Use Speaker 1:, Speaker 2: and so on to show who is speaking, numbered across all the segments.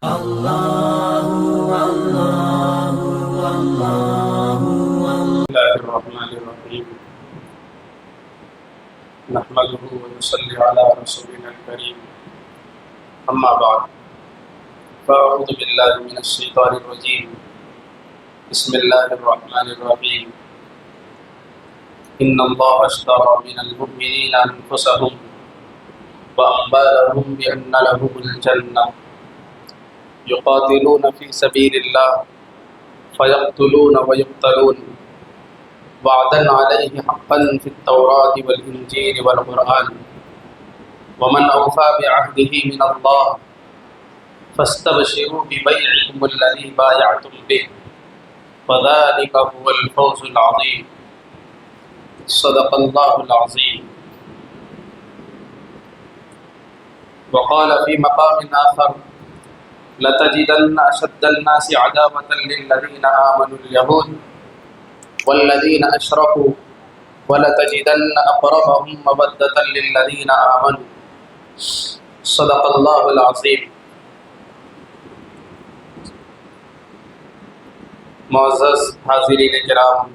Speaker 1: الله الرحمن الرحيم نحمده ونصلي على رسولنا الكريم أما بعد فأعوذ بالله من الشيطان الرجيم بسم الله الرحمن الرحيم إن الله اشترى من المؤمنين أنفسهم وأموالهم بأن لهم الجنة يقاتلون في سبيل الله فيقتلون ويقتلون وعدا عليه حقا في التوراة والإنجيل والقرآن ومن أوفى بعهده من الله فاستبشروا ببيعكم الذي بايعتم به وذلك هو الفوز العظيم صدق الله العظيم. وقال في مقام آخر لتجدن أشد الناس عداوة للذين آمنوا اليهود والذين أشركوا ولتجدن أقربهم مودة للذين آمنوا صدق الله العظيم. معزز حاضرین کرام،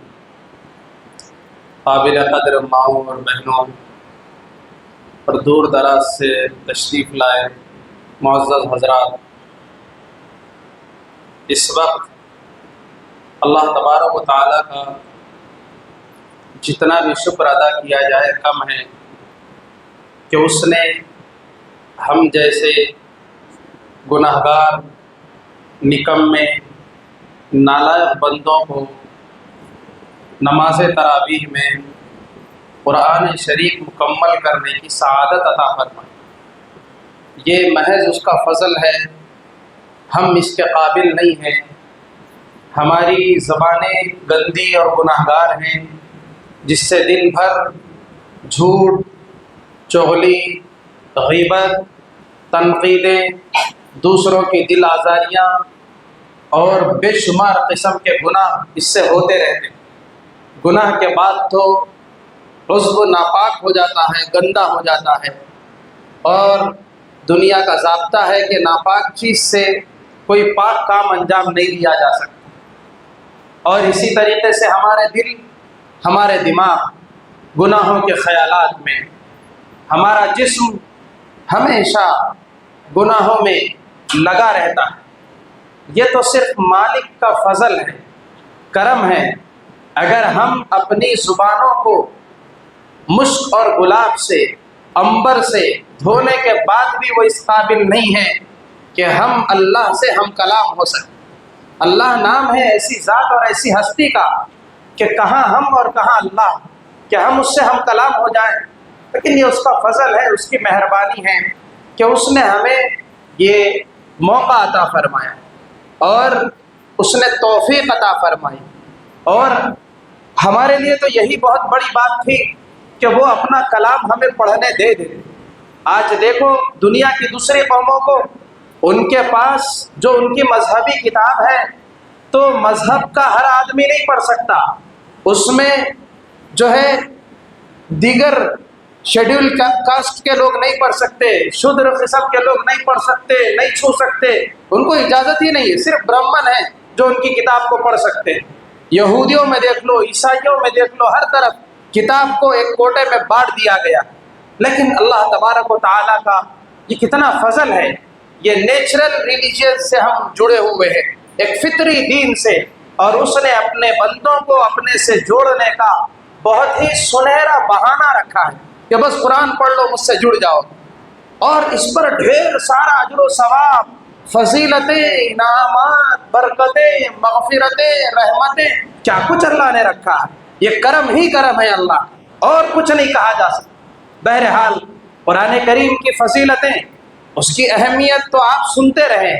Speaker 1: قابل قدر ماؤں اور بہنوں اور دور دراز سے تشریف لائے معزز حضرات، اس وقت اللہ تبارک و تعالیٰ کا جتنا بھی شکر ادا کیا جائے کم ہے کہ اس نے ہم جیسے گناہگار، نکمے، نالائق بندوں کو نماز تراویح میں قرآن شریف مکمل کرنے کی سعادت عطا فرمائی۔ یہ محض اس کا فضل ہے، ہم اس کے قابل نہیں ہیں، ہماری زبانیں گندی اور گناہگار ہیں جس سے دن بھر جھوٹ، چغلی، غیبت، تنقیدیں، دوسروں کی دل آزاریاں اور بے شمار قسم کے گناہ اس سے ہوتے رہتے ہیں۔ گناہ کے بعد تو عضو ناپاک ہو جاتا ہے، گندا ہو جاتا ہے، اور دنیا کا ضابطہ ہے کہ ناپاک چیز سے کوئی پاک کام انجام نہیں دیا جا سکتا۔ اور اسی طریقے سے ہمارے دل، ہمارے دماغ گناہوں کے خیالات میں، ہمارا جسم ہمیشہ گناہوں میں لگا رہتا ہے۔ یہ تو صرف مالک کا فضل ہے، کرم ہے۔ اگر ہم اپنی زبانوں کو مشک اور گلاب سے، عنبر سے دھونے کے بعد بھی وہ اس قابل نہیں ہے کہ ہم اللہ سے ہم کلام ہو سکیں۔ اللہ نام ہے ایسی ذات اور ایسی ہستی کا کہ کہاں ہم اور کہاں اللہ، کہ ہم اس سے ہم کلام ہو جائیں۔ لیکن یہ اس کا فضل ہے، اس کی مہربانی ہے کہ اس نے ہمیں یہ موقع عطا فرمایا اور اس نے توفیق عطا فرمائی، اور ہمارے لیے تو یہی بہت بڑی بات تھی کہ وہ اپنا کلام ہمیں پڑھنے دے دے۔ آج دیکھو دنیا کی دوسری قوموں کو، ان کے پاس جو ان کی مذہبی کتاب ہے تو مذہب کا ہر آدمی نہیں پڑھ سکتا، اس میں جو ہے دیگر شیڈیول کاسٹ کے لوگ نہیں پڑھ سکتے، شودر قسم کے لوگ نہیں پڑھ سکتے، نہیں چھو سکتے، ان کو اجازت ہی نہیں ہے۔ صرف برہمن ہیں جو ان کی کتاب کو پڑھ سکتے ہیں۔ یہودیوں میں دیکھ لو، عیسائیوں میں دیکھ لو، ہر طرف کتاب کو ایک کوٹے میں بانٹ دیا گیا۔ لیکن اللہ تبارک و تعالیٰ کا یہ کتنا فضل ہے، یہ نیچرل ریلیجن سے ہم جڑے ہوئے ہیں، ایک فطری دین سے، اور اس نے اپنے بندوں کو اپنے سے جوڑنے کا بہت ہی سنہرا بہانہ رکھا ہے کہ بس قرآن پڑھ لو، مجھ سے جڑ جاؤ، اور اس پر ڈھیر سارا اجر و ثواب، فضیلتیں، انعامات، برکتیں، مغفرتیں، رحمتیں، کیا کچھ اللہ نے رکھا ہے۔ یہ کرم ہی کرم ہے اللہ، اور کچھ نہیں کہا جا سکتا۔ بہرحال قرآن کریم کی فضیلتیں، اس کی اہمیت تو آپ سنتے رہے،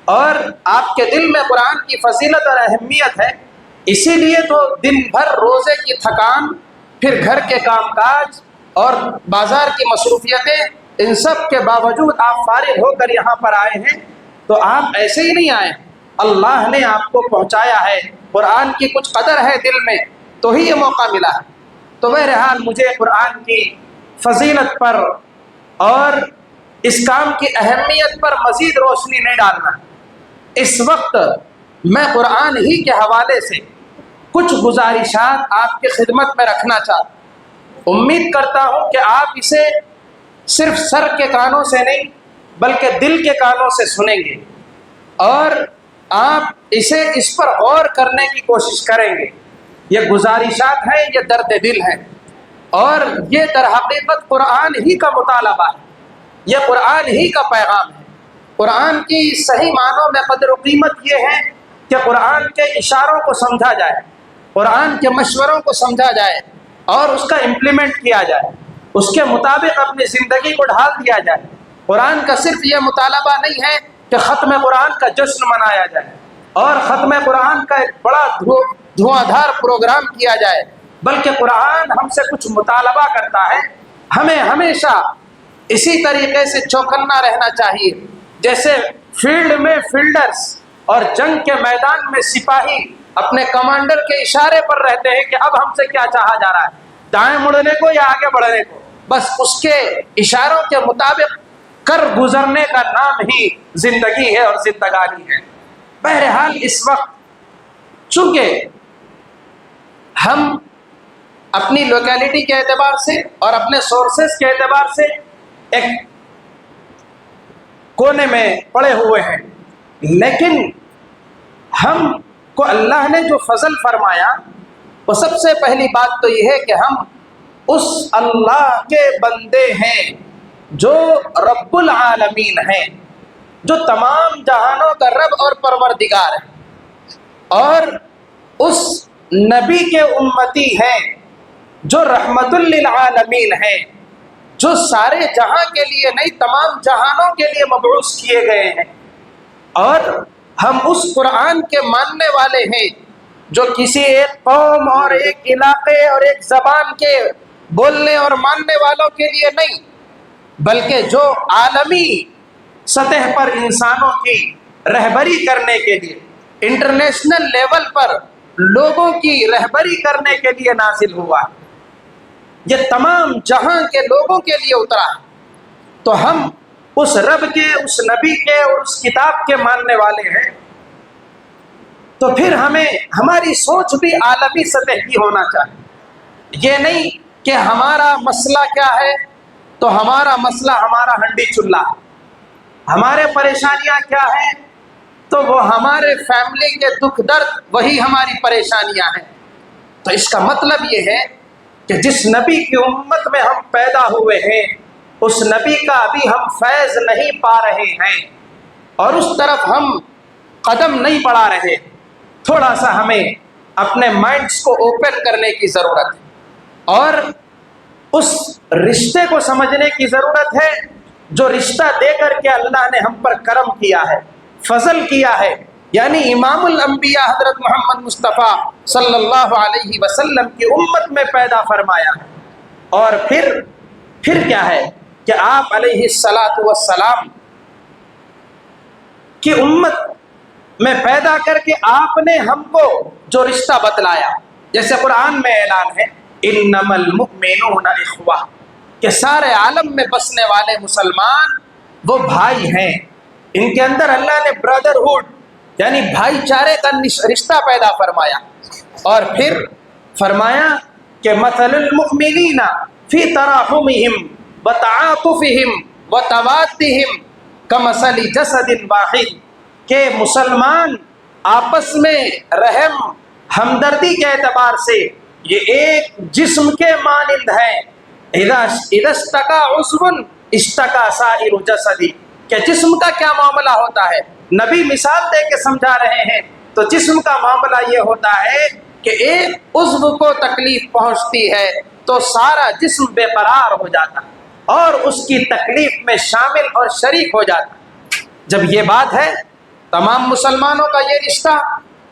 Speaker 1: اور آپ کے دل میں قرآن کی فضیلت اور اہمیت ہے، اسی لیے تو دن بھر روزے کی تھکان، پھر گھر کے کام کاج اور بازار کی مصروفیتیں، ان سب کے باوجود آپ فارغ ہو کر یہاں پر آئے ہیں، تو آپ ایسے ہی نہیں آئے، اللہ نے آپ کو پہنچایا ہے، قرآن کی کچھ قدر ہے دل میں تو ہی یہ موقع ملا ہے۔ تو بہرحال مجھے قرآن کی فضیلت پر اور اس کام کی اہمیت پر مزید روشنی نہیں ڈالنا۔ اس وقت میں قرآن ہی کے حوالے سے کچھ گزارشات آپ کی خدمت میں رکھنا چاہتا ہوں۔ امید کرتا ہوں کہ آپ اسے صرف سر کے کانوں سے نہیں بلکہ دل کے کانوں سے سنیں گے اور آپ اسے اس پر غور کرنے کی کوشش کریں گے۔ یہ گزارشات ہیں، یہ درد دل ہیں، اور یہ در حقیقت قرآن ہی کا مطالبہ ہے، یہ قرآن ہی کا پیغام ہے۔ قرآن کی صحیح معنوں میں قدر و قیمت یہ ہے کہ قرآن کے اشاروں کو سمجھا جائے، قرآن کے مشوروں کو سمجھا جائے اور اس کا امپلیمنٹ کیا جائے، اس کے مطابق اپنی زندگی کو ڈھال دیا جائے۔ قرآن کا صرف یہ مطالبہ نہیں ہے کہ ختم قرآن کا جشن منایا جائے اور ختم قرآن کا ایک بڑا دھواں دھار پروگرام کیا جائے، بلکہ قرآن ہم سے کچھ مطالبہ کرتا ہے۔ ہمیں ہمیشہ اسی طریقے سے چوکنا رہنا چاہیے جیسے فیلڈ میں فیلڈرز اور جنگ کے میدان میں سپاہی اپنے کمانڈر کے اشارے پر رہتے ہیں کہ اب ہم سے کیا چاہا جا رہا ہے، دائیں مڑنے کو یا آگے بڑھنے کو، بس اس کے اشاروں کے مطابق کر گزرنے کا نام ہی زندگی ہے اور زندگانی ہے۔ بہرحال اس وقت چونکہ ہم اپنی لوکیلٹی کے اعتبار سے اور اپنے سورسز کے اعتبار سے ایک کونے میں پڑے ہوئے ہیں، لیکن ہم کو اللہ نے جو فضل فرمایا وہ سب سے پہلی بات تو یہ ہے کہ ہم اس اللہ کے بندے ہیں جو رب العالمین ہیں، جو تمام جہانوں کا رب اور پروردگار ہے، اور اس نبی کے امتی ہیں جو رحمت للعالمین ہیں، جو سارے جہاں کے لیے نہیں تمام جہانوں کے لیے مبعوث کیے گئے ہیں، اور ہم اس قرآن کے ماننے والے ہیں جو کسی ایک قوم اور ایک علاقے اور ایک زبان کے بولنے اور ماننے والوں کے لیے نہیں، بلکہ جو عالمی سطح پر انسانوں کی رہبری کرنے کے لیے، انٹرنیشنل لیول پر لوگوں کی رہبری کرنے کے لیے نازل ہوا، یہ تمام جہاں کے لوگوں کے لیے اترا ہے۔ تو ہم اس رب کے، اس نبی کے اور اس کتاب کے ماننے والے ہیں، تو پھر ہمیں ہماری سوچ بھی عالمی سطح کی ہونا چاہیے۔ یہ نہیں کہ ہمارا مسئلہ کیا ہے تو ہمارا مسئلہ ہمارا ہنڈی چلہ، ہمارے پریشانیاں کیا ہیں تو وہ ہمارے فیملی کے دکھ درد وہی ہماری پریشانیاں ہیں۔ تو اس کا مطلب یہ ہے کہ جس نبی کی امت میں ہم پیدا ہوئے ہیں اس نبی کا ابھی ہم فیض نہیں پا رہے ہیں اور اس طرف ہم قدم نہیں بڑھا رہے۔ تھوڑا سا ہمیں اپنے مائنڈز کو اوپن کرنے کی ضرورت ہے اور اس رشتے کو سمجھنے کی ضرورت ہے جو رشتہ دے کر کے اللہ نے ہم پر کرم کیا ہے، فضل کیا ہے، یعنی امام الانبیاء حضرت محمد مصطفیٰ صلی اللہ علیہ وسلم کی امت میں پیدا فرمایا ہے۔ اور پھر کیا ہے کہ آپ علیہ السلام کی امت میں پیدا کر کے آپ نے ہم کو جو رشتہ بتلایا، جیسے قرآن میں اعلان ہے انما المؤمنون اخوہ، کہ سارے عالم میں بسنے والے مسلمان وہ بھائی ہیں، ان کے اندر اللہ نے برادرہوڈ یعنی بھائی چارے کا رشتہ پیدا فرمایا۔ اور پھر فرمایا کہ مثل المؤمنین فی تراحمہم وتعاطفہم وتوادہم کمثل جسد واحد، کہ مسلمان آپس میں رحم ہمدردی کے اعتبار سے یہ ایک جسم کے مانند ہیں، اذا اشتکا عضو اشتکا سائر جسدی، کہ جسم کا کیا معاملہ ہوتا ہے، نبی مثال دے کے سمجھا رہے ہیں۔ تو جسم کا معاملہ یہ ہوتا ہے کہ ایک عضو کو تکلیف پہنچتی ہے تو سارا جسم بے قرار ہو جاتا اور اس کی تکلیف میں شامل اور شریک ہو جاتا۔ جب یہ بات ہے تمام مسلمانوں کا یہ رشتہ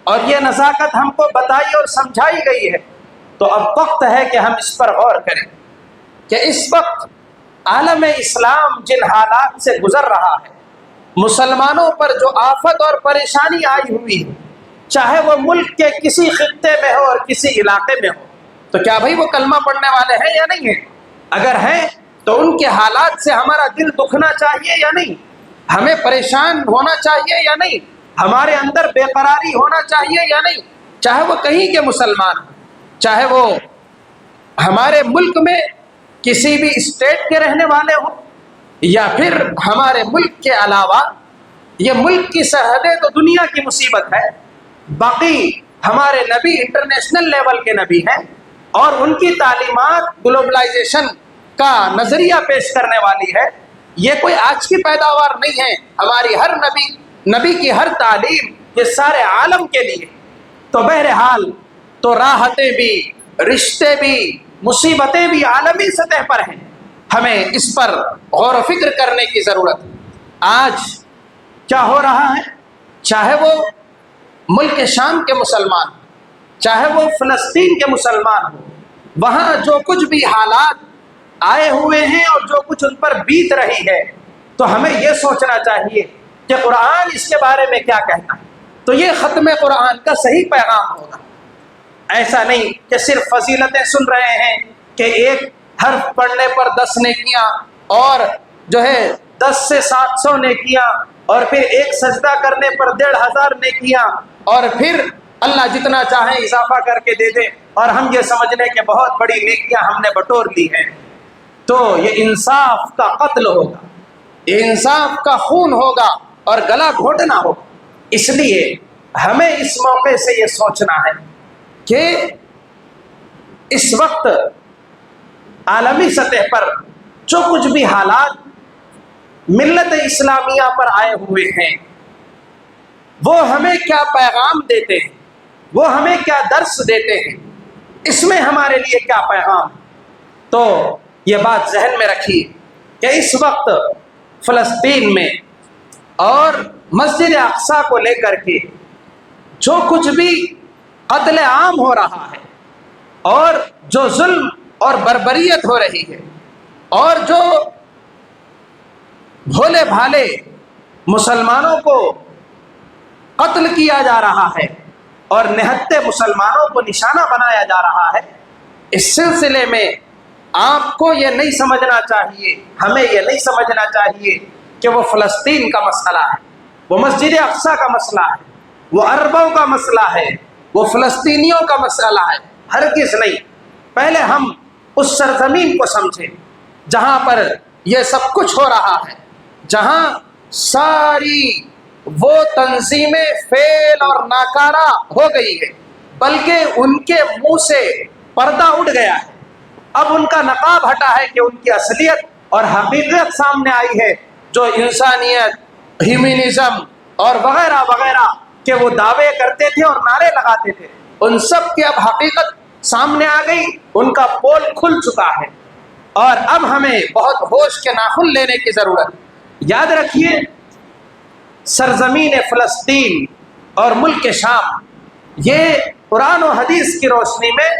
Speaker 1: اور یہ نزاکت ہم کو بتائی اور سمجھائی گئی ہے، تو اب وقت ہے کہ ہم اس پر غور کریں کہ اس وقت عالم اسلام جن حالات سے گزر رہا ہے، مسلمانوں پر جو آفت اور پریشانی آئی ہوئی ہے، چاہے وہ ملک کے کسی خطے میں ہو اور کسی علاقے میں ہو، تو کیا بھائی وہ کلمہ پڑھنے والے ہیں یا نہیں ہیں؟ اگر ہیں تو ان کے حالات سے ہمارا دل دکھنا چاہیے یا نہیں؟ ہمیں پریشان ہونا چاہیے یا نہیں؟ ہمارے اندر بے قراری ہونا چاہیے یا نہیں؟ چاہے وہ کہیں کے مسلمان ہوں، چاہے وہ ہمارے ملک میں کسی بھی اسٹیٹ کے رہنے والے ہوں، یا پھر ہمارے ملک کے علاوہ. یہ ملک کی سرحدیں تو دنیا کی مصیبت ہے، باقی ہمارے نبی انٹرنیشنل لیول کے نبی ہیں، اور ان کی تعلیمات گلوبلائزیشن کا نظریہ پیش کرنے والی ہے. یہ کوئی آج کی پیداوار نہیں ہے، ہماری ہر نبی کی ہر تعلیم یہ سارے عالم کے لیے. تو بہرحال تو راحتیں بھی، رشتے بھی، مصیبتیں بھی عالمی سطح پر ہیں. ہمیں اس پر غور و فکر کرنے کی ضرورت. آج کیا ہو رہا ہے، چاہے وہ ملک شام کے مسلمان، چاہے وہ فلسطین کے مسلمان ہوں، وہاں جو کچھ بھی حالات آئے ہوئے ہیں اور جو کچھ ان پر بیت رہی ہے، تو ہمیں یہ سوچنا چاہیے کہ قرآن اس کے بارے میں کیا کہتا ہے. تو یہ ختم قرآن کا صحیح پیغام ہوگا. ایسا نہیں کہ صرف فضیلتیں سن رہے ہیں کہ ایک حرف پڑھنے پر 10 نیکیاں، اور جو ہے 10 سے 700 نیکیاں، اور پھر ایک سجدہ کرنے پر 1500 نیکیاں، اور پھر اللہ جتنا چاہے اضافہ کر کے دے دے، اور ہم یہ سمجھ لیں کہ بہت بڑی نیکیاں ہم نے بٹور لی ہیں. تو یہ انصاف کا قتل ہوگا، یہ انصاف کا خون ہوگا اور گلا گھونٹنا ہوگا. اس لیے ہمیں اس موقع سے یہ سوچنا ہے کہ اس وقت عالمی سطح پر جو کچھ بھی حالات ملت اسلامیہ پر آئے ہوئے ہیں، وہ ہمیں کیا پیغام دیتے ہیں، وہ ہمیں کیا درس دیتے ہیں، اس میں ہمارے لیے کیا پیغام. تو یہ بات ذہن میں رکھیے کہ اس وقت فلسطین میں اور مسجد اقصی کو لے کر کے جو کچھ بھی قتل عام ہو رہا ہے، اور جو ظلم اور بربریت ہو رہی ہے، اور جو بھولے بھالے مسلمانوں کو قتل کیا جا رہا ہے اور نہتے مسلمانوں کو نشانہ بنایا جا رہا ہے، اس سلسلے میں آپ کو یہ نہیں سمجھنا چاہیے، ہمیں یہ نہیں سمجھنا چاہیے کہ وہ فلسطین کا مسئلہ ہے، وہ مسجد اقصی کا مسئلہ ہے، وہ عربوں کا مسئلہ ہے، وہ فلسطینیوں کا مسئلہ ہے. ہرگز نہیں. پہلے ہم اس سرزمین کو سمجھیں جہاں پر یہ سب کچھ ہو رہا ہے، جہاں ساری وہ تنظیمیں فیل اور ناکارہ ہو گئی ہے، بلکہ ان کے منہ سے پردہ اٹھ گیا ہے. اب ان کا نقاب ہٹا ہے کہ ان کی اصلیت اور حقیقت سامنے آئی ہے. جو انسانیت، ہیومنزم اور وغیرہ وغیرہ کہ وہ دعوے کرتے تھے اور نعرے لگاتے تھے، ان سب کی اب حقیقت سامنے آ گئی، ان کا پول کھل چکا ہے. اور اب ہمیں بہت ہوش کے ناخن لینے کی ضرورت. یاد رکھیے، سرزمین فلسطین اور ملک شام یہ قرآن و حدیث کی روشنی میں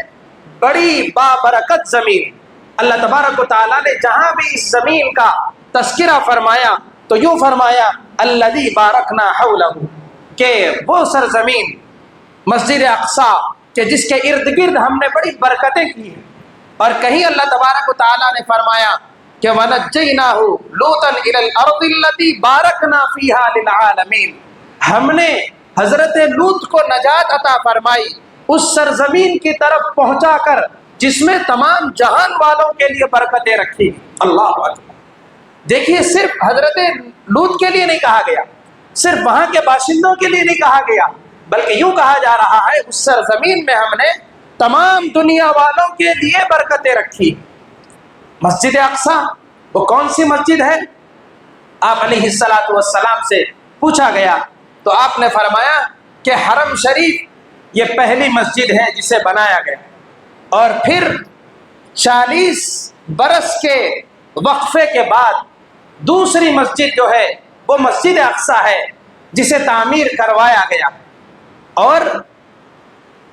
Speaker 1: بڑی بابرکت زمین. اللہ تبارک و تعالیٰ نے جہاں بھی اس زمین کا تذکرہ فرمایا تو یوں فرمایا الذی بارکنا حولہ، کہ وہ سرزمین مسجد اقصی کہ جس کے ارد گرد ہم نے بڑی برکتیں کی ہیں. اور کہیں اللہ تبارک و تعالیٰ نے فرمایا کہ وَنَجَّيْنَاهُ لُوطًا إِلَى الْأَرْضِ الَّتِي بَارَكْنَا فِيهَا لِلْعَالَمِينَ، ہم نے حضرت لوط کو نجات عطا فرمائی اس سرزمین کی طرف پہنچا کر جس میں تمام جہان والوں کے لیے برکتیں رکھی. اللہ اکبر. دیکھیے، صرف حضرت لوط کے لیے نہیں کہا گیا، صرف وہاں کے باشندوں کے لیے نہیں کہا گیا، بلکہ یوں کہا جا رہا ہے اس سرزمین میں ہم نے تمام دنیا والوں کے لیے برکتیں رکھی. مسجد اقصی وہ کون سی مسجد ہے؟ آپ علیہ الصلوۃ والسلام سے پوچھا گیا تو آپ نے فرمایا کہ حرم شریف یہ پہلی مسجد ہے جسے بنایا گیا، اور پھر 40 برس کے وقفے کے بعد دوسری مسجد جو ہے وہ مسجد اقصی ہے جسے تعمیر کروایا گیا. اور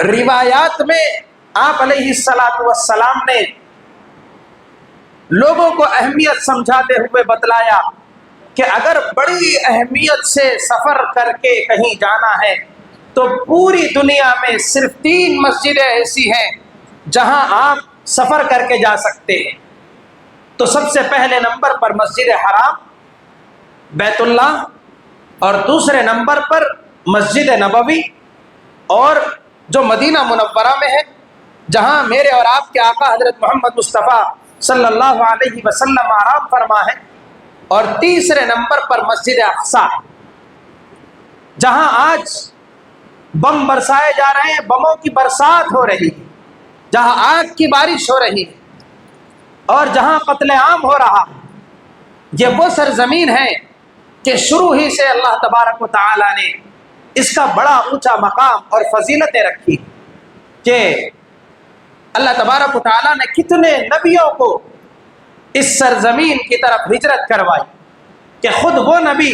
Speaker 1: روایات میں آپ علیہ الصلوۃ والسلام نے لوگوں کو اہمیت سمجھاتے ہوئے بتلایا کہ اگر بڑی اہمیت سے سفر کر کے کہیں جانا ہے تو پوری دنیا میں صرف 3 مسجدیں ایسی ہیں جہاں آپ سفر کر کے جا سکتے ہیں. تو سب سے پہلے نمبر پر مسجد حرام بیت اللہ، اور دوسرے نمبر پر مسجد نبوی، اور جو مدینہ منورہ میں ہے جہاں میرے اور آپ کے آقا حضرت محمد مصطفیٰ صلی اللہ علیہ وسلم آرام فرما ہے، اور تیسرے نمبر پر مسجد اقصی جہاں آج بم برسائے جا رہے ہیں، بموں کی برسات ہو رہی ہے، جہاں آگ کی بارش ہو رہی ہے، اور جہاں قتل عام ہو رہا ہے۔ یہ وہ سرزمین ہے کہ شروع ہی سے اللہ تبارک و تعالی نے اس کا بڑا اونچا مقام اور فضیلتیں رکھی کہ اللہ تبارک و تعالی نے کتنے نبیوں کو اس سرزمین کی طرف ہجرت کروائی، کہ خود وہ نبی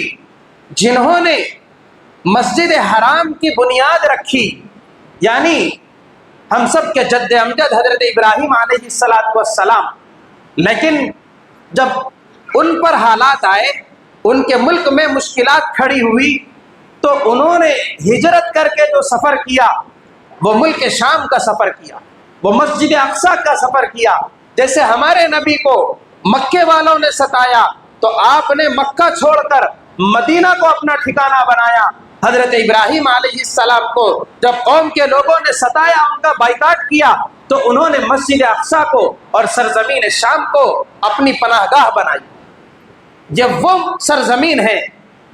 Speaker 1: جنہوں نے مسجد حرام کی بنیاد رکھی، یعنی ہم سب کے جد امجد حضرت ابراہیم علیہ السلام، لیکن جب ان پر حالات آئے، ان کے ملک میں مشکلات کھڑی ہوئی، تو انہوں نے ہجرت کر کے جو سفر کیا وہ ملک شام کا سفر کیا، وہ مسجد اقصی کا سفر کیا۔ جیسے ہمارے نبی کو مکے والوں نے ستایا تو آپ نے مکہ چھوڑ کر مدینہ کو اپنا ٹھکانہ بنایا۔ حضرت ابراہیم علیہ السلام کو جب قوم کے لوگوں نے ستایا، ان کا بائیکاٹ کیا، تو انہوں نے مسجد اقصی کو اور سرزمین شام کو اپنی پناہ گاہ بنائی۔ یہ وہ سرزمین ہے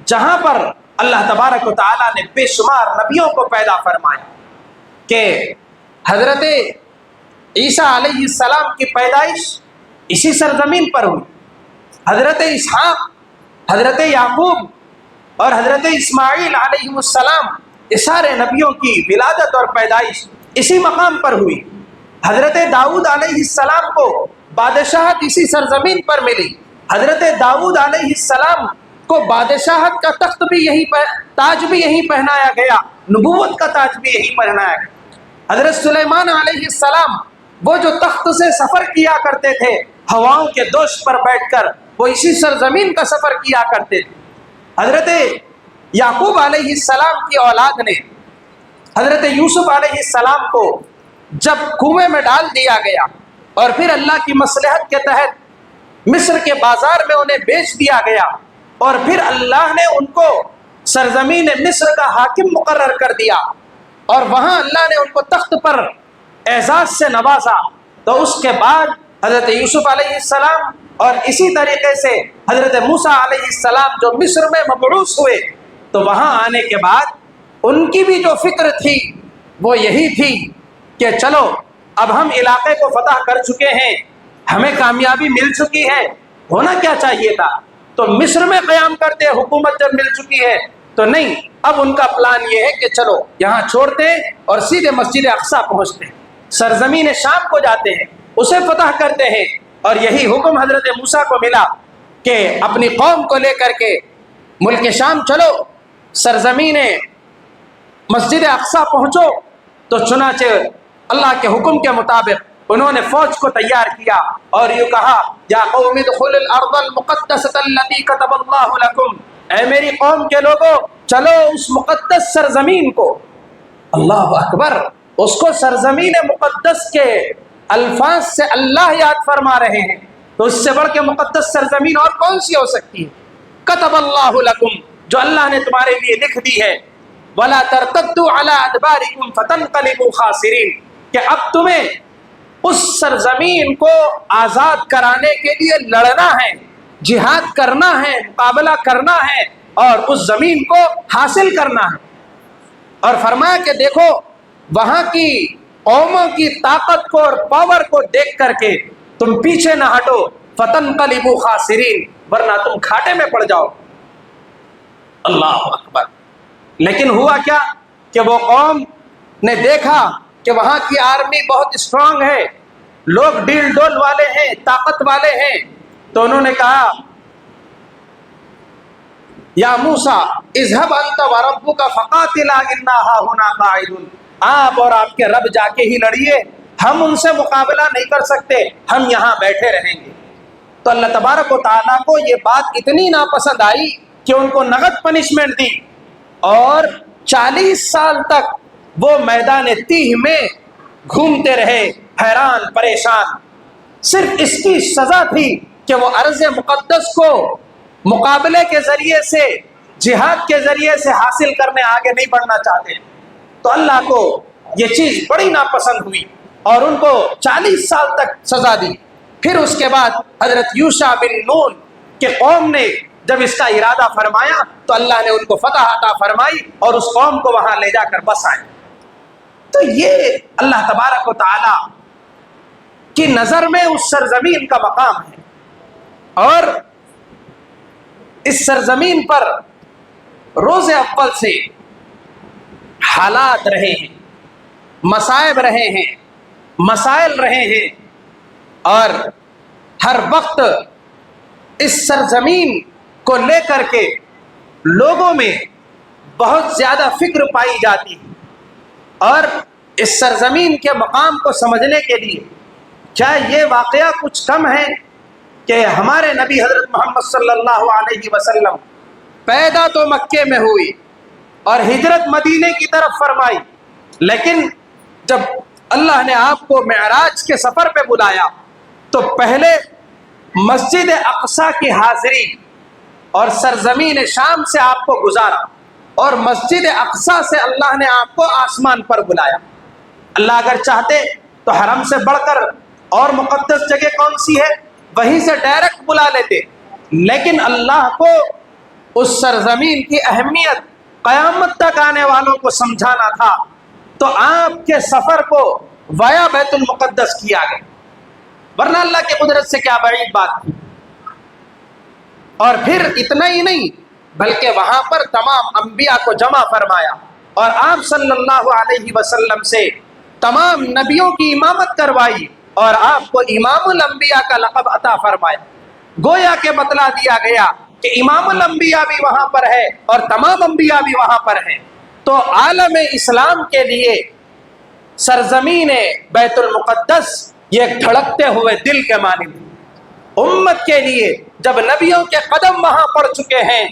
Speaker 1: جہاں پر اللہ تبارک و تعالیٰ نے بے شمار نبیوں کو پیدا فرمایا، کہ حضرت عیسیٰ علیہ السلام کی پیدائش اسی سرزمین پر ہوئی، حضرت اسحاق، حضرت یعقوب اور حضرت اسماعیل علیہ السلام، یہ سارے نبیوں کی ولادت اور پیدائش اسی مقام پر ہوئی۔ حضرت داؤد علیہ السلام کو بادشاہت اسی سرزمین پر ملی، حضرت داؤد علیہ السلام کو بادشاہت کا تخت بھی یہیں پر، تاج بھی یہیں پہنایا گیا، نبوت کا تاج بھی یہیں پہنایا گیا۔ حضرت سلیمان علیہ السلام وہ جو تخت سے سفر کیا کرتے تھے، ہواؤں کے دوش پر بیٹھ کر وہ اسی سرزمین کا سفر کیا کرتے تھے۔ حضرت یعقوب علیہ السلام کی اولاد نے حضرت یوسف علیہ السلام کو جب کنویں میں ڈال دیا گیا اور پھر اللہ کی مصلحت کے تحت مصر کے بازار میں انہیں بیچ دیا گیا، اور پھر اللہ نے ان کو سرزمین مصر کا حاکم مقرر کر دیا، اور وہاں اللہ نے ان کو تخت پر اعزاز سے نوازا، تو اس کے بعد حضرت یوسف علیہ السلام اور اسی طریقے سے حضرت موسیٰ علیہ السلام جو مصر میں مبعوث ہوئے، تو وہاں آنے کے بعد ان کی بھی جو فکر تھی وہ یہی تھی کہ چلو اب ہم علاقے کو فتح کر چکے ہیں، ہمیں کامیابی مل چکی ہے، ہونا کیا چاہیے تھا؟ تو مصر میں قیام کرتے، حکومت جب مل چکی ہے تو نہیں، اب ان کا پلان یہ ہے کہ چلو یہاں چھوڑتے ہیں اور سیدھے مسجد اقصی پہنچتے ہیں، سرزمین شام کو جاتے ہیں، اسے فتح کرتے ہیں۔ اور یہی حکم حضرت موسیٰ کو ملا کہ اپنی قوم کو لے کر کے ملک شام چلو، سرزمین مسجد اقصی پہنچو۔ تو چنانچہ اللہ کے حکم کے مطابق انہوں نے فوج کو تیار کیا اور یوں کہا، یا قوم ادخلوا الارض المقدسۃ التي كتب اللہ لکم، اے میری قوم کے لوگوں چلو اس مقدس سرزمین کو، اللہ اکبر، اس کو سرزمین مقدس کے الفاظ سے اللہ یاد فرما رہے ہیں، تو اس سے بڑھ کے مقدس سرزمین اور کون سی ہو سکتی ہے؟ کتب اللہ لکم، جو اللہ نے تمہارے لیے لکھ دی ہے، ولا ترتدوا علی ادبارکم فتنقلبوا خاسرین، کہ اب تمہیں اس سرزمین کو آزاد کرانے کے لیے لڑنا ہے، جہاد کرنا ہے، مقابلہ کرنا ہے اور اس زمین کو حاصل کرنا ہے۔ اور فرمایا کہ دیکھو وہاں کی قوموں کی طاقت کو اور پاور کو دیکھ کر کے تم پیچھے نہ ہٹو، فتنقلبوا خاسرین، ورنہ تم کھاٹے میں پڑ جاؤ۔ اللہ اکبر۔ لیکن ہوا کیا کہ وہ قوم نے دیکھا کہ وہاں کی آرمی بہت اسٹرانگ ہے، لوگ ڈیل ڈول والے ہیں، طاقت والے ہیں، تو انہوں نے کہا، یا موسیٰ اذهب انت وربک فقاتلا انا ہاہنا قاعدون، آپ اور آپ کے رب جا کے ہی لڑیے، ہم ان سے مقابلہ نہیں کر سکتے، ہم یہاں بیٹھے رہیں گے۔ تو اللہ تبارک و تعالیٰ کو یہ بات اتنی ناپسند آئی کہ ان کو نغد پنشمنٹ دی، اور 40 سال تک وہ میدان تیہ میں گھومتے رہے، حیران پریشان۔ صرف اس کی سزا تھی کہ وہ ارض مقدس کو مقابلے کے ذریعے سے، جہاد کے ذریعے سے حاصل کرنے آگے نہیں بڑھنا چاہتے. تو اللہ کو یہ چیز بڑی ناپسند ہوئی اور ان کو 40 سال تک سزا دی. پھر اس کے بعد حضرت یوشع بن نون کے قوم نے جب اس کا ارادہ فرمایا تو اللہ نے ان کو فتح عطا فرمائی اور اس قوم کو وہاں لے جا کر بسائے. تو یہ اللہ تبارک و تعالی کی نظر میں اس سرزمین کا مقام ہے. اور اس سرزمین پر روز اول سے حالات رہے ہیں، مصائب رہے ہیں، مسائل رہے ہیں، اور ہر وقت اس سرزمین کو لے کر کے لوگوں میں بہت زیادہ فکر پائی جاتی ہے. اور اس سرزمین کے مقام کو سمجھنے کے لیے کیا یہ واقعہ کچھ کم ہے کہ ہمارے نبی حضرت محمد صلی اللہ علیہ وسلم پیدا تو مکے میں ہوئی اور ہجرت مدینے کی طرف فرمائی، لیکن جب اللہ نے آپ کو معراج کے سفر پہ بلایا تو پہلے مسجد اقصی کی حاضری اور سرزمین شام سے آپ کو گزارا، اور مسجد اقصی سے اللہ نے آپ کو آسمان پر بلایا. اللہ اگر چاہتے تو حرم سے بڑھ کر اور مقدس جگہ کون سی ہے وہیں سے ڈائریکٹ بلا لیتے، لیکن اللہ کو اس سرزمین کی اہمیت قیامت تک آنے والوں کو سمجھانا تھا، تو آپ کے سفر کو وایا بیت المقدس کیا گیا، ورنہ اللہ کی قدرت سے کیا بعید بات تھی. اور پھر اتنا ہی نہیں بلکہ وہاں پر تمام انبیاء کو جمع فرمایا اور آپ صلی اللہ علیہ وسلم سے تمام نبیوں کی امامت کروائی اور آپ کو امام الانبیاء کا لقب عطا فرمایا. گویا کہ بتلا دیا گیا کہ امام الانبیاء بھی وہاں پر ہے اور تمام انبیاء بھی وہاں پر ہیں. تو عالم اسلام کے لیے سرزمین بیت المقدس یہ ایک دھڑکتے ہوئے دل کے مانند، امت کے لیے جب نبیوں کے قدم وہاں پڑ چکے ہیں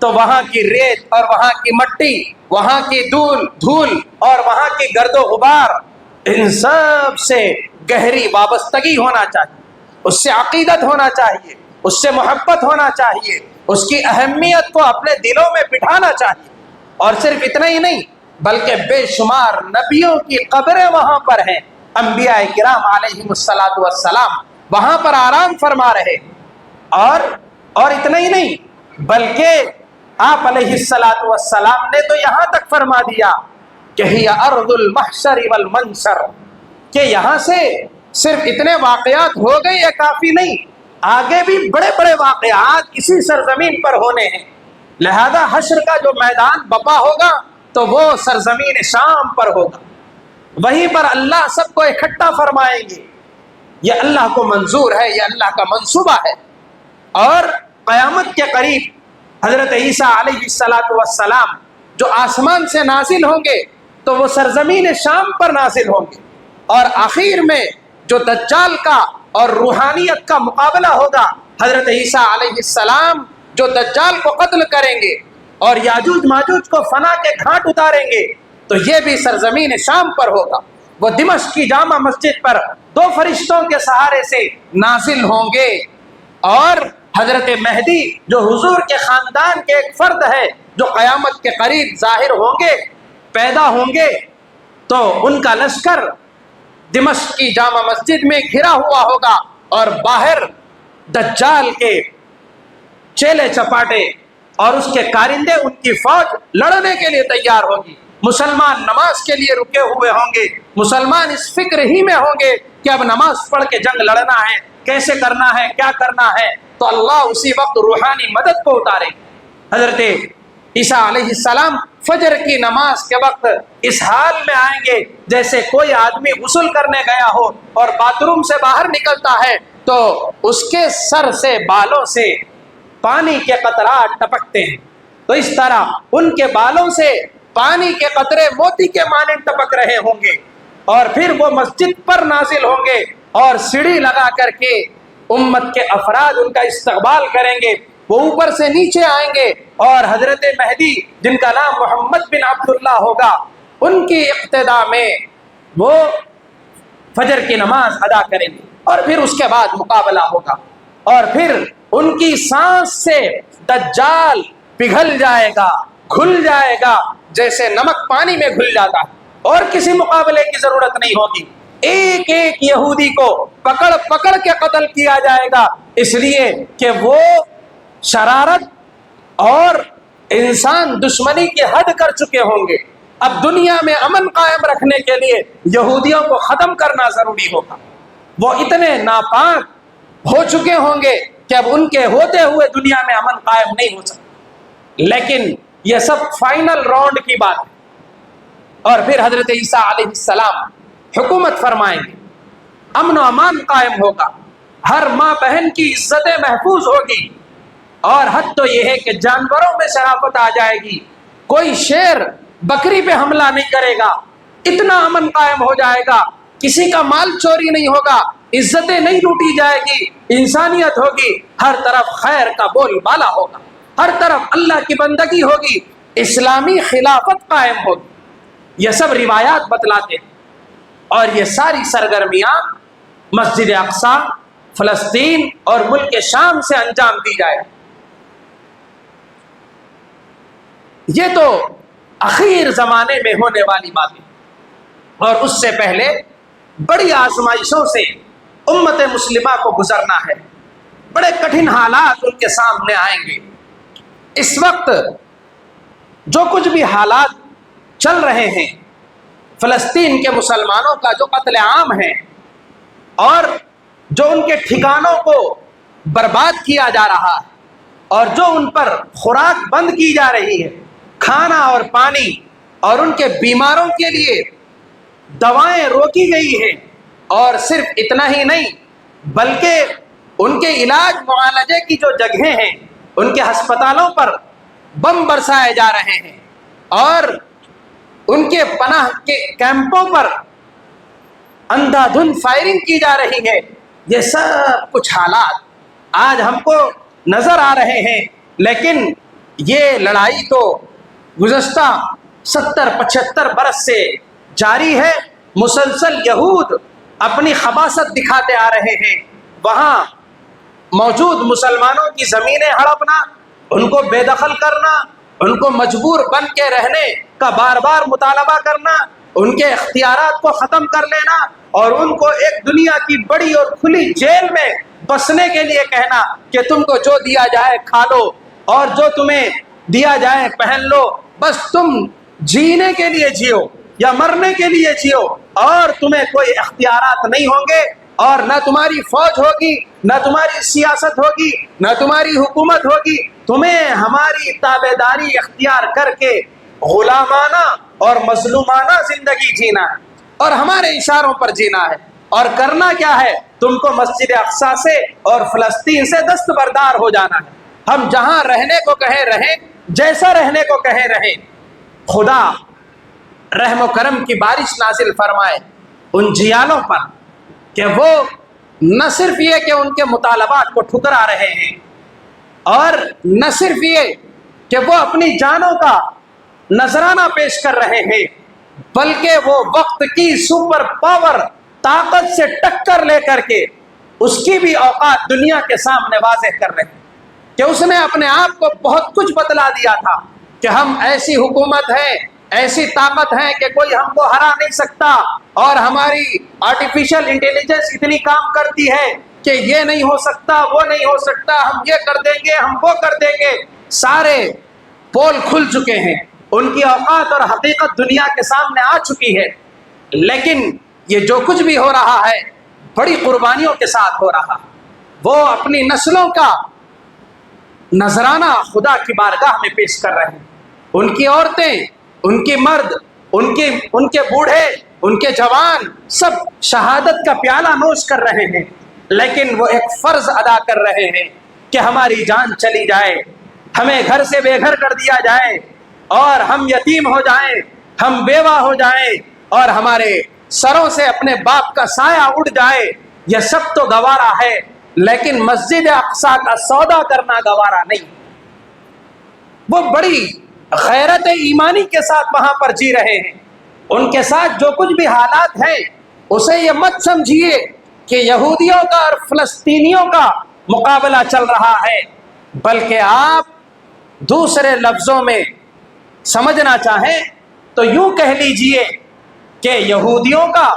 Speaker 1: تو وہاں کی ریت اور وہاں کی مٹی، وہاں کی دھول اور وہاں کی گرد و غبار، ان سب سے گہری وابستگی ہونا چاہیے، اس سے عقیدت ہونا چاہیے، اس سے محبت ہونا چاہیے، اس کی اہمیت کو اپنے دلوں میں بٹھانا چاہیے. اور صرف اتنا ہی نہیں بلکہ بے شمار نبیوں کی قبریں وہاں پر ہیں، انبیاء کرام علیہم الصلاۃ والسلام وہاں پر آرام فرما رہے. اور اتنا ہی نہیں بلکہ آپ علیہ الصلاۃ والسلام نے تو یہاں تک فرما دیا کہ ہی ارض المحشر والمنشر، کہ یہاں سے صرف اتنے واقعات ہو گئے یہ کافی نہیں، آگے بھی بڑے بڑے واقعات اسی سرزمین پر ہونے ہیں. لہذا حشر کا جو میدان بپا ہوگا تو وہ سرزمین شام پر ہوگا، وہیں پر اللہ سب کو اکٹھا فرمائیں گے. یہ اللہ کو منظور ہے، یہ اللہ کا منصوبہ ہے. اور قیامت کے قریب حضرت عیسیٰ علیہ الصلاۃ والسلام جو آسمان سے نازل ہوں گے تو وہ سرزمین شام پر نازل ہوں گے. اور آخر میں جو دجال کا اور روحانیت کا مقابلہ ہوگا، حضرت عیسیٰ علیہ السلام جو دجال کو قتل کریں گے اور یاجوج ماجوج کو فنا کے گھاٹ اتاریں گے، تو یہ بھی سرزمین شام پر ہوگا. وہ دمشق کی جامع مسجد پر 2 فرشتوں کے سہارے سے نازل ہوں گے. اور حضرت مہدی جو حضور کے خاندان کے ایک فرد ہے جو قیامت کے قریب ظاہر ہوں گے، پیدا ہوں گے، تو ان کا لشکر دمشق کی جامع مسجد میں گھرا ہوا ہوگا اور باہر دجال کے چیلے چپاٹے اور اس کے کارندے، ان کی فوج لڑنے کے لیے تیار ہوگی. مسلمان نماز کے لیے رکے ہوئے ہوں گے، مسلمان اس فکر ہی میں ہوں گے کہ اب نماز پڑھ کے جنگ لڑنا ہے، کیسے کرنا ہے، کیا کرنا ہے. تو اللہ اسی وقت روحانی مدد کو اتارے. حضرت عیسیٰ علیہ السلام فجر کی نماز کے وقت اس حال میں آئیں گے جیسے کوئی آدمی غسل کرنے گیا ہو اور باتھ روم سے باہر نکلتا ہے تو اس کے سر سے، بالوں سے پانی کے قطرات ٹپکتے ہیں. تو اس طرح ان کے بالوں سے پانی کے قطرے موتی کے مانند ٹپک رہے ہوں گے. اور پھر وہ مسجد پر نازل ہوں گے اور سیڑھی لگا کر کے امت کے افراد ان کا استقبال کریں گے. وہ اوپر سے نیچے آئیں گے اور حضرت مہدی جن کا نام محمد بن عبداللہ ہوگا، ان کی اقتداء میں وہ فجر کی نماز ادا کریں گے اور پھر اس کے بعد مقابلہ ہوگا. اور پھر ان کی سانس سے دجال پگھل جائے گا، گھل جائے گا جیسے نمک پانی میں گھل جاتا ہے، اور کسی مقابلے کی ضرورت نہیں ہوگی۔ ایک ایک یہودی کو پکڑ پکڑ کے قتل کیا جائے گا، اس لیے کہ وہ شرارت اور انسان دشمنی کی حد کر چکے ہوں گے۔ اب دنیا میں امن قائم رکھنے کے لیے یہودیوں کو ختم کرنا ضروری ہوگا۔ وہ اتنے ناپاک ہو چکے ہوں گے کہ اب ان کے ہوتے ہوئے دنیا میں امن قائم نہیں ہو سکتا۔ لیکن یہ سب فائنل راؤنڈ کی بات ہے، اور پھر حضرت عیسیٰ علیہ السلام حکومت فرمائیں گے، امن و امان قائم ہوگا، ہر ماں بہن کی عزتیں محفوظ ہوگی، اور حد تو یہ ہے کہ جانوروں میں شرافت آ جائے گی، کوئی شیر بکری پہ حملہ نہیں کرے گا، اتنا امن قائم ہو جائے گا، کسی کا مال چوری نہیں ہوگا، عزتیں نہیں لوٹی جائے گی، انسانیت ہوگی، ہر طرف خیر کا بول بالا ہوگا، ہر طرف اللہ کی بندگی ہوگی، اسلامی خلافت قائم ہوگی۔ یہ سب روایات بتلاتے ہیں، اور یہ ساری سرگرمیاں مسجد اقصی، فلسطین اور ملک شام سے انجام دی جائے۔ یہ تو اخیر زمانے میں ہونے والی باتیں، اور اس سے پہلے بڑی آزمائشوں سے امت مسلمہ کو گزرنا ہے، بڑے کٹھن حالات ان کے سامنے آئیں گے۔ اس وقت جو کچھ بھی حالات چل رہے ہیں، فلسطین کے مسلمانوں کا جو قتل عام ہے، اور جو ان کے ٹھکانوں کو برباد کیا جا رہا ہے، اور جو ان پر خوراک بند کی جا رہی ہے، کھانا اور پانی، اور ان کے بیماروں کے لیے دوائیں روکی گئی ہیں، اور صرف اتنا ہی نہیں بلکہ ان کے علاج معالجے کی جو جگہیں ہیں ان کے ہسپتالوں پر بم برسائے جا رہے ہیں، اور ان کے پناہ کے کیمپوں پر اندھا دھند فائرنگ کی جا رہی ہے۔ یہ سب کچھ حالات آج ہم کو نظر آ رہے ہیں، لیکن یہ لڑائی تو گزشتہ 70-75 برس سے جاری ہے۔ مسلسل یہود اپنی خباثت دکھاتے آ رہے ہیں، وہاں موجود مسلمانوں کی زمینیں ہڑپنا، ان کو بے دخل کرنا، ان کو مجبور بن کے رہنے کا بار بار مطالبہ کرنا، ان کے اختیارات کو ختم کر لینا، اور ان کو ایک دنیا کی بڑی اور کھلی جیل میں بسنے کے لیے کہنا کہ تم کو جو دیا جائے کھا لو، اور جو تمہیں دیا جائے پہن لو، بس تم جینے کے لیے جیو یا مرنے کے لیے جیو، اور تمہیں کوئی اختیارات نہیں ہوں گے، اور نہ تمہاری فوج ہوگی، نہ تمہاری سیاست ہوگی، نہ تمہاری حکومت ہوگی، تمہیں ہماری تابعداری اختیار کر کے غلامانہ اور مظلومانہ زندگی جینا ہے، اور ہمارے اشاروں پر جینا ہے، اور کرنا کیا ہے، تم کو مسجد اقصی سے اور فلسطین سے دستبردار ہو جانا ہے۔ ہم جہاں رہنے کو کہیں رہیں، جیسا رہنے کو کہیں رہیں، خدا رحم و کرم کی بارش نازل فرمائے ان جیالوں پر کہ وہ نہ صرف یہ کہ ان کے مطالبات کو ٹھکرا رہے ہیں، اور نہ صرف یہ کہ وہ اپنی جانوں کا نذرانہ پیش کر رہے ہیں، بلکہ وہ وقت کی سپر پاور طاقت سے ٹکر لے کر کے اس کی بھی اوقات دنیا کے سامنے واضح کر رہے ہیں، کہ اس نے اپنے آپ کو بہت کچھ بتلا دیا تھا کہ ہم ایسی حکومت ہیں، ایسی طاقت ہے کہ کوئی ہم کو ہرا نہیں سکتا، اور ہماری آرٹیفیشل انٹیلیجنس اتنی کام کرتی ہے کہ یہ نہیں ہو سکتا، وہ نہیں ہو سکتا، ہم یہ کر دیں گے، ہم وہ کر دیں گے۔ سارے پول کھل چکے ہیں، ان کی اوقات اور حقیقت دنیا کے سامنے آ چکی ہے، لیکن یہ جو کچھ بھی ہو رہا ہے بڑی قربانیوں کے ساتھ ہو رہا ہے۔ وہ اپنی نسلوں کا نذرانہ خدا کی بارگاہ میں پیش کر رہے ہیں، ان کی عورتیں، ان کی مرد، ان کے بوڑھے، ان کے جوان، سب شہادت کا پیالہ نوش کر رہے ہیں، لیکن وہ ایک فرض ادا کر رہے ہیں کہ ہماری جان چلی جائے، ہمیں گھر سے بے گھر کر دیا جائے، اور ہم یتیم ہو جائیں، ہم بیوہ ہو جائیں، اور ہمارے سروں سے اپنے باپ کا سایہ اڑ جائے، یہ سب تو گوارا ہے، لیکن مسجد اقصی کا سودا کرنا گوارا نہیں۔ وہ بڑی غیرت ایمانی کے ساتھ وہاں پر جی رہے ہیں، ان کے ساتھ جو کچھ بھی حالات ہیں اسے یہ مت سمجھیے کہ یہودیوں کا اور فلسطینیوں کا مقابلہ چل رہا ہے، بلکہ آپ دوسرے لفظوں میں سمجھنا چاہیں تو یوں کہہ لیجئے کہ یہودیوں کا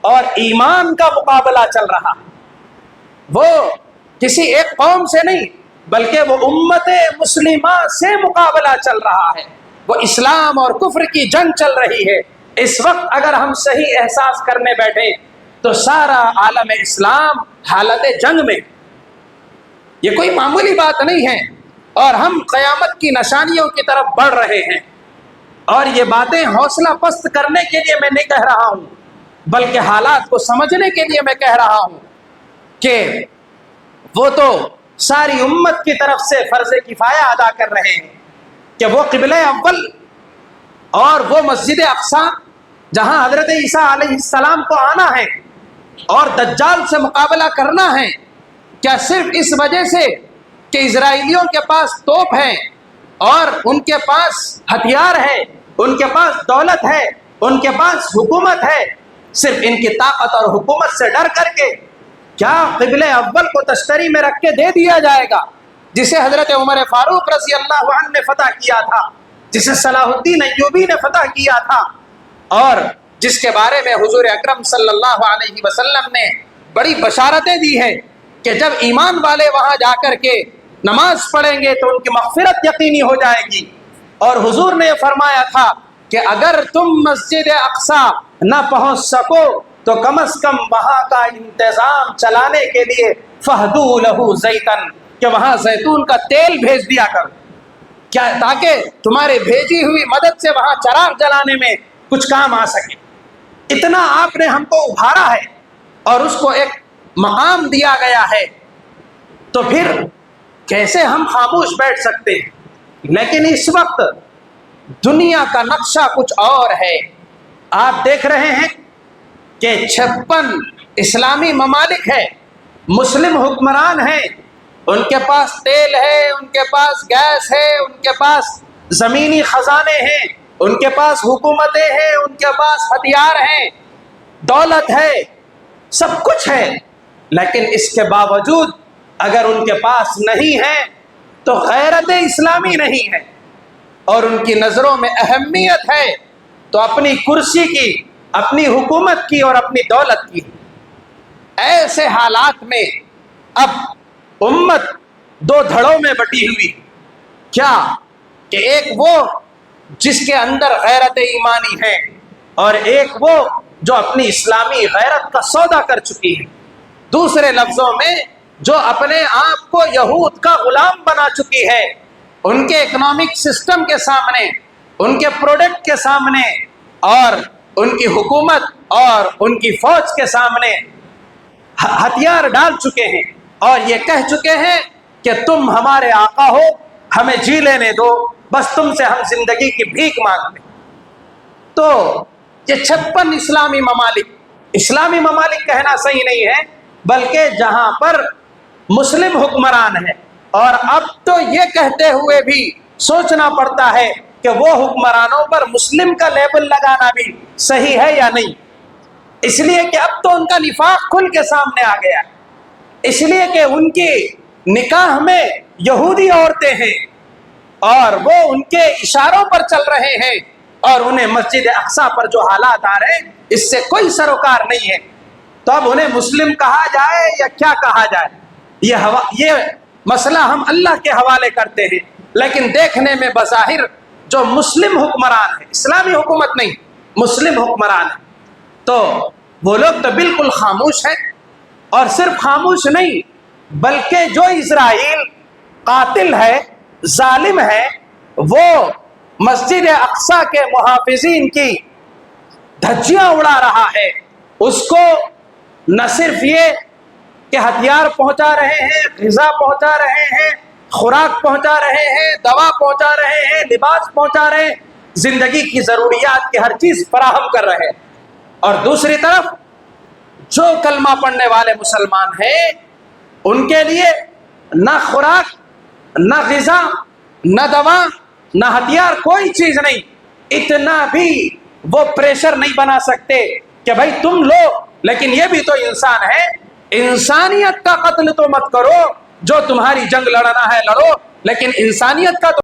Speaker 1: اور ایمان کا مقابلہ چل رہا ہے۔ وہ کسی ایک قوم سے نہیں بلکہ وہ امت مسلمہ سے مقابلہ چل رہا ہے، وہ اسلام اور کفر کی جنگ چل رہی ہے۔ اس وقت اگر ہم صحیح احساس کرنے بیٹھیں تو سارا عالم اسلام حالت جنگ میں، یہ کوئی معمولی بات نہیں ہے، اور ہم قیامت کی نشانیوں کی طرف بڑھ رہے ہیں۔ اور یہ باتیں حوصلہ پست کرنے کے لیے میں نہیں کہہ رہا ہوں، بلکہ حالات کو سمجھنے کے لیے میں کہہ رہا ہوں کہ وہ تو ساری امت کی طرف سے فرض کفایہ ادا کر رہے ہیں کہ وہ قبلہ اول اور وہ مسجد اقصی جہاں حضرت عیسیٰ علیہ السلام کو آنا ہے اور دجال سے مقابلہ کرنا ہے، کیا صرف اس وجہ سے کہ اسرائیلیوں کے پاس توپ ہے اور ان کے پاس ہتھیار ہے، ان کے پاس دولت ہے، ان کے پاس حکومت ہے، صرف ان کی طاقت اور حکومت سے ڈر کر کے کیا قبلہ اول کو تشتری میں رکھ کے دے دیا جائے گا، جسے حضرت عمر فاروق رضی اللہ عنہ نے فتح کیا تھا، جسے صلاح الدین ایوبی نے فتح کیا تھا، اور جس کے بارے میں حضور اکرم صلی اللہ علیہ وسلم نے بڑی بشارتیں دی ہیں کہ جب ایمان والے وہاں جا کر کے نماز پڑھیں گے تو ان کی مغفرت یقینی ہو جائے گی۔ اور حضور نے فرمایا تھا کہ اگر تم مسجد اقصی نہ پہنچ سکو تو کم از کم وہاں کا انتظام چلانے کے لیے فہدوا لہ زیتن، کہ وہاں زیتون کا تیل بھیج دیا کرو، کیا تاکہ تمہارے بھیجی ہوئی مدد سے وہاں چراغ جلانے میں کچھ کام آ سکے۔ اتنا آپ نے ہم کو ابھارا ہے اور اس کو ایک مقام دیا گیا ہے، تو پھر کیسے ہم خاموش بیٹھ سکتے ہیں؟ لیکن اس وقت دنیا کا نقشہ کچھ اور ہے۔ آپ دیکھ رہے ہیں کہ 56 اسلامی ممالک ہیں، مسلم حکمران ہیں، ان کے پاس تیل ہے، ان کے پاس گیس ہے، ان کے پاس زمینی خزانے ہیں، ان کے پاس حکومتیں ہیں، ان کے پاس ہتھیار ہیں، دولت ہے، سب کچھ ہے، لیکن اس کے باوجود اگر ان کے پاس نہیں ہے تو غیرت اسلامی نہیں ہے، اور ان کی نظروں میں اہمیت ہے تو اپنی کرسی کی، اپنی حکومت کی اور اپنی دولت کی۔ ایسے حالات میں اب امت دو دھڑوں میں بٹی ہوئی، کیا کہ ایک وہ جس کے اندر غیرت ایمانی ہے اور ایک وہ جو اپنی اسلامی غیرت کا سودا کر چکی ہے، دوسرے لفظوں میں جو اپنے آپ کو یہود کا غلام بنا چکی ہے، ان کے اکنامک سسٹم کے سامنے، ان کے پروڈکٹ کے سامنے اور ان کی حکومت اور ان کی فوج کے سامنے ہتھیار ڈال چکے ہیں اور یہ کہہ چکے ہیں کہ تم ہمارے آقا ہو، ہمیں جی لینے دو، بس تم سے ہم زندگی کی بھیک مانگتے۔ تو یہ 56 اسلامی ممالک کہنا صحیح نہیں ہے، بلکہ جہاں پر مسلم حکمران ہیں، اور اب تو یہ کہتے ہوئے بھی سوچنا پڑتا ہے کہ وہ حکمرانوں پر مسلم کا لیبل لگانا بھی صحیح ہے یا نہیں، اس لیے کہ اب تو ان کا نفاق کھل کے سامنے آ گیا ہے، اس لیے کہ ان کی نکاح میں یہودی عورتیں ہیں اور وہ ان کے اشاروں پر چل رہے ہیں، اور انہیں مسجد اقصی پر جو حالات آ رہے ہیں اس سے کوئی سروکار نہیں ہے، تو اب انہیں مسلم کہا جائے یا کیا کہا جائے، یہ مسئلہ ہم اللہ کے حوالے کرتے ہیں۔ لیکن دیکھنے میں بظاہر جو مسلم حکمران ہیں، اسلامی حکومت نہیں، مسلم حکمران ہیں، تو وہ لوگ تو بالکل خاموش ہیں، اور صرف خاموش نہیں بلکہ جو اسرائیل قاتل ہے، ظالم ہے، وہ مسجد اقصی کے محافظین کی دھجیاں اڑا رہا ہے، اس کو نہ صرف یہ کہ ہتھیار پہنچا رہے ہیں، غذا پہنچا رہے ہیں، خوراک پہنچا رہے ہیں، دوا پہنچا رہے ہیں، لباس پہنچا رہے ہیں، زندگی کی ضروریات کی ہر چیز فراہم کر رہے ہیں، اور دوسری طرف جو کلمہ پڑھنے والے مسلمان ہیں ان کے لیے نہ خوراک، نہ غذا، نہ دوا، نہ ہتھیار، کوئی چیز نہیں، اتنا بھی وہ پریشر نہیں بنا سکتے کہ بھائی تم لو، لیکن یہ بھی تو انسان ہے، انسانیت کا قتل تو مت کرو، جو تمہاری جنگ لڑنا ہے لڑو، لیکن انسانیت کا